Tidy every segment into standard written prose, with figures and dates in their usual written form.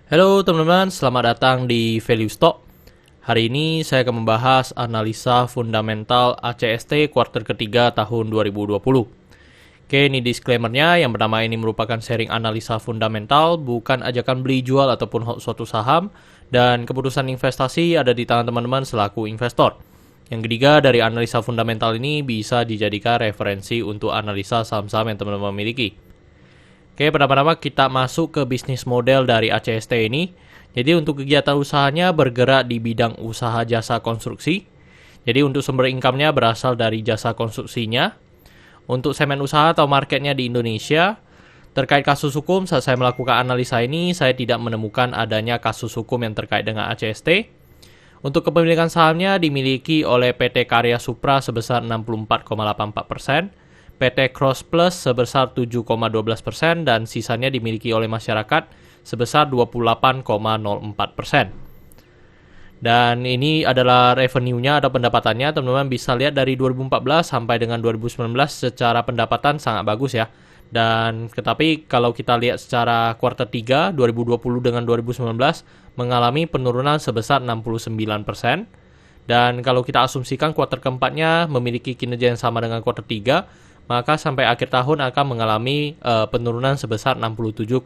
Halo teman-teman, selamat datang di Value Stock. Hari ini saya akan membahas analisa fundamental ACST kuartal ketiga tahun 2020. Oke, ini disclaimer-nya. Yang pertama, ini merupakan sharing analisa fundamental, bukan ajakan beli jual ataupun suatu saham, dan keputusan investasi ada di tangan teman-teman selaku investor. Yang ketiga, dari analisa fundamental ini bisa dijadikan referensi untuk analisa saham-saham yang teman-teman miliki. Oke, pertama-tama kita masuk ke bisnis model dari ACST ini. Jadi untuk kegiatan usahanya bergerak di bidang usaha jasa konstruksi. Jadi untuk sumber income-nya berasal dari jasa konstruksinya. Untuk segmen usaha atau marketnya di Indonesia, terkait kasus hukum, saat saya melakukan analisa ini, saya tidak menemukan adanya kasus hukum yang terkait dengan ACST. Untuk kepemilikan sahamnya dimiliki oleh PT Karya Supra sebesar 64,84%. PT Cross Plus sebesar 7,12% dan sisanya dimiliki oleh masyarakat sebesar 28,04%. Dan ini adalah revenue-nya atau pendapatannya. Teman-teman bisa lihat dari 2014 sampai dengan 2019 secara pendapatan sangat bagus ya. Dan tetapi kalau kita lihat secara kuartal 3 2020 dengan 2019 mengalami penurunan sebesar 69%. Dan kalau kita asumsikan kuartal keempatnya memiliki kinerja yang sama dengan kuartal 3, maka sampai akhir tahun akan mengalami penurunan sebesar 67,2%.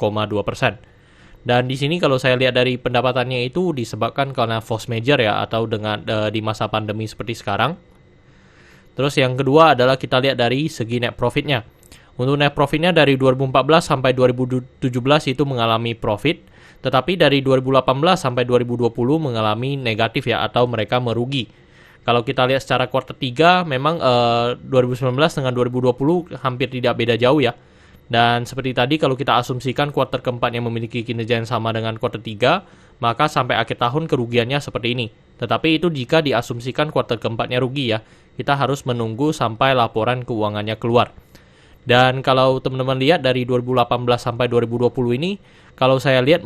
Dan di sini kalau saya lihat dari pendapatannya itu disebabkan karena force major ya, atau dengan di masa pandemi seperti sekarang. Terus yang kedua adalah kita lihat dari segi net profitnya. Untuk net profitnya dari 2014 sampai 2017 itu mengalami profit, tetapi dari 2018 sampai 2020 mengalami negatif ya, atau mereka merugi. Kalau kita lihat secara kuartal 3, memang 2019 dengan 2020 hampir tidak beda jauh ya. Dan seperti tadi, kalau kita asumsikan kuartal keempat yang memiliki kinerja yang sama dengan kuartal 3, maka sampai akhir tahun kerugiannya seperti ini. Tetapi itu jika diasumsikan kuartal keempatnya rugi ya. Kita harus menunggu sampai laporan keuangannya keluar. Dan kalau teman-teman lihat dari 2018 sampai 2020 ini, kalau saya lihat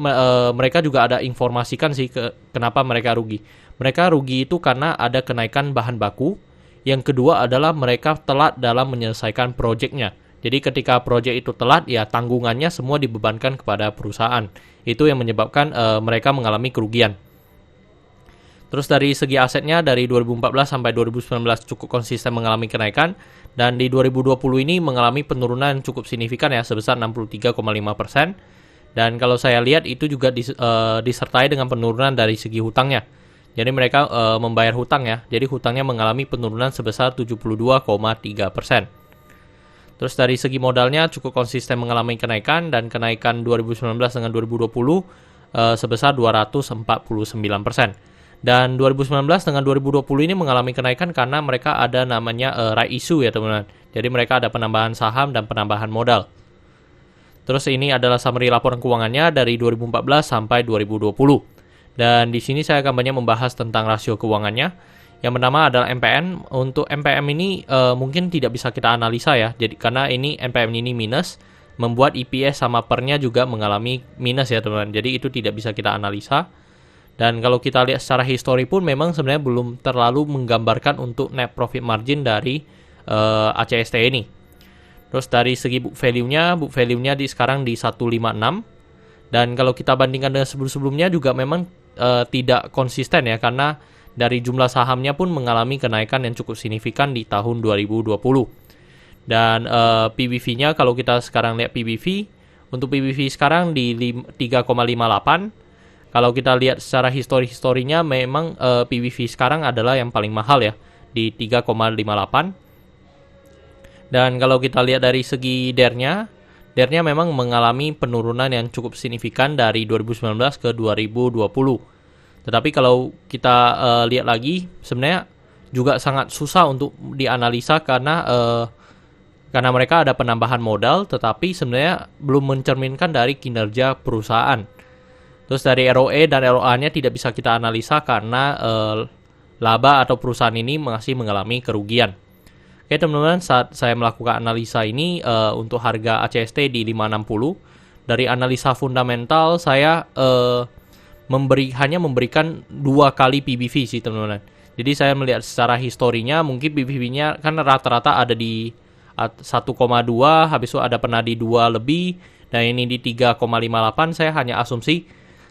mereka juga ada informasikan sih kenapa mereka rugi. Mereka rugi itu karena ada kenaikan bahan baku. Yang kedua adalah mereka telat dalam menyelesaikan proyeknya. Jadi ketika proyek itu telat, ya tanggungannya semua dibebankan kepada perusahaan. Itu yang menyebabkan mereka mengalami kerugian. Terus dari segi asetnya dari 2014 sampai 2019 cukup konsisten mengalami kenaikan. Dan di 2020 ini mengalami penurunan cukup signifikan ya, sebesar 63,5%. Dan kalau saya lihat itu juga disertai dengan penurunan dari segi hutangnya. Jadi mereka membayar hutang ya. Jadi hutangnya mengalami penurunan sebesar 72,3%. Terus dari segi modalnya cukup konsisten mengalami kenaikan, dan kenaikan 2019 dengan 2020 sebesar 249%. Dan 2019 dengan 2020 ini mengalami kenaikan karena mereka ada namanya right issue ya teman-teman. Jadi mereka ada penambahan saham dan penambahan modal. Terus ini adalah summary laporan keuangannya dari 2014 sampai 2020. Dan di sini saya akan banyak membahas tentang rasio keuangannya. Yang pertama adalah MPN. Untuk MPM ini mungkin tidak bisa kita analisa ya. Jadi karena ini MPM ini minus, membuat EPS sama pernya juga mengalami minus ya teman-teman. Jadi itu tidak bisa kita analisa. Dan kalau kita lihat secara histori pun memang sebenarnya belum terlalu menggambarkan untuk net profit margin dari ACST ini. Terus dari segi book value-nya sekarang di 156. Dan kalau kita bandingkan dengan sebelum-sebelumnya juga memang tidak konsisten ya, karena dari jumlah sahamnya pun mengalami kenaikan yang cukup signifikan di tahun 2020. Dan PBV-nya kalau kita sekarang lihat PBV, untuk PBV sekarang di 3,58. Kalau kita lihat secara historinya memang PBV sekarang adalah yang paling mahal ya, di 3,58. Dan kalau kita lihat dari segi DER-nya memang mengalami penurunan yang cukup signifikan dari 2019 ke 2020. Tetapi kalau kita lihat lagi, sebenarnya juga sangat susah untuk dianalisa karena mereka ada penambahan modal, tetapi sebenarnya belum mencerminkan dari kinerja perusahaan. Terus dari ROE dan ROA-nya tidak bisa kita analisa karena laba atau perusahaan ini masih mengalami kerugian. Oke teman-teman, saat saya melakukan analisa ini untuk harga ACST di 560, dari analisa fundamental saya hanya memberikan 2 kali PBV sih teman-teman. Jadi saya melihat secara historinya, mungkin PBV-nya kan rata-rata ada di 1,2, habis itu ada pernah di 2 lebih, dan ini di 3,58. Saya hanya asumsi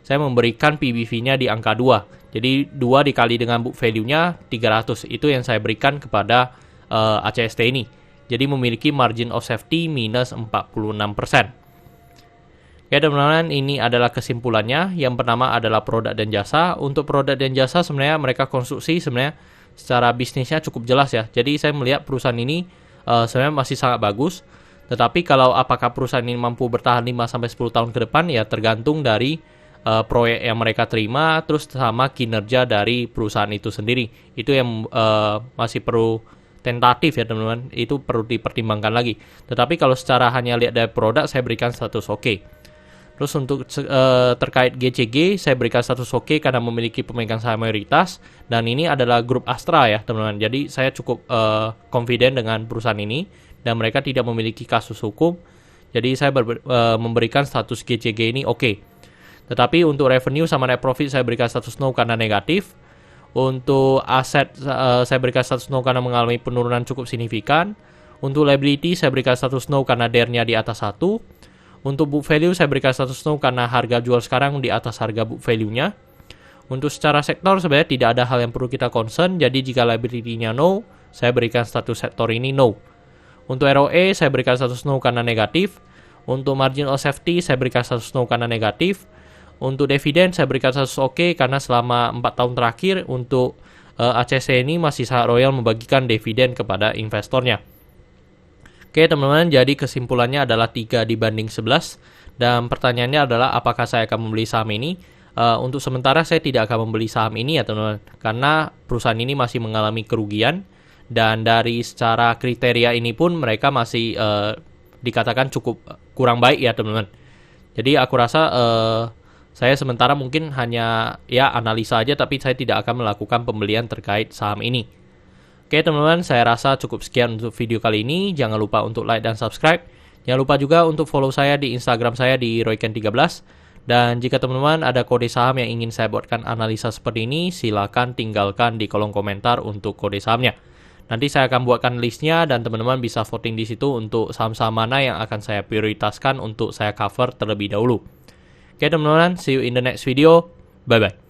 saya memberikan PBV-nya di angka 2. Jadi 2 dikali dengan book value-nya 300. Itu yang saya berikan kepada ACST ini. Jadi memiliki margin of safety minus 46%. Oke teman-teman, ini adalah kesimpulannya. Yang pertama adalah produk dan jasa. Untuk produk dan jasa sebenarnya mereka konstruksi sebenarnya secara bisnisnya cukup jelas ya. Jadi saya melihat perusahaan ini sebenarnya masih sangat bagus. Tetapi kalau apakah perusahaan ini mampu bertahan 5-10 tahun ke depan ya tergantung dari proyek yang mereka terima, terus sama kinerja dari perusahaan itu sendiri. Itu yang masih perlu tentatif ya teman-teman. Itu perlu dipertimbangkan lagi. Tetapi kalau secara hanya lihat dari produk, saya berikan status oke. Terus untuk terkait GCG, saya berikan status oke karena memiliki pemegang saham mayoritas. Dan ini adalah grup Astra ya teman-teman. Jadi saya cukup confident dengan perusahaan ini. Dan mereka tidak memiliki kasus hukum. Jadi saya memberikan status GCG ini oke. Tetapi untuk revenue sama net profit saya berikan status no karena negatif. Untuk aset saya berikan status no karena mengalami penurunan cukup signifikan. Untuk liability saya berikan status no karena DER-nya di atas 1. Untuk book value saya berikan status no karena harga jual sekarang di atas harga book value-nya. Untuk secara sektor sebenarnya tidak ada hal yang perlu kita concern. Jadi jika liability-nya no, saya berikan status sektor ini no. Untuk ROE saya berikan status no karena negatif. Untuk margin of safety saya berikan status no karena negatif. Untuk dividen saya berikan status oke karena selama 4 tahun terakhir untuk ACC ini masih sangat royal membagikan dividen kepada investornya. Oke teman-teman, jadi kesimpulannya adalah 3 dibanding 11. Dan pertanyaannya adalah apakah saya akan membeli saham ini? Untuk sementara saya tidak akan membeli saham ini ya teman-teman. Karena perusahaan ini masih mengalami kerugian. Dan dari secara kriteria ini pun mereka masih dikatakan cukup kurang baik ya teman-teman. Jadi aku rasa saya sementara mungkin hanya ya analisa aja, tapi saya tidak akan melakukan pembelian terkait saham ini. Oke teman-teman, saya rasa cukup sekian untuk video kali ini. Jangan lupa untuk like dan subscribe. Jangan lupa juga untuk follow saya di Instagram saya di royken13. Dan jika teman-teman ada kode saham yang ingin saya buatkan analisa seperti ini, silakan tinggalkan di kolom komentar untuk kode sahamnya. Nanti saya akan buatkan listnya dan teman-teman bisa voting di situ untuk saham-saham mana yang akan saya prioritaskan untuk saya cover terlebih dahulu. Oke teman-teman, see you in the next video. Bye-bye.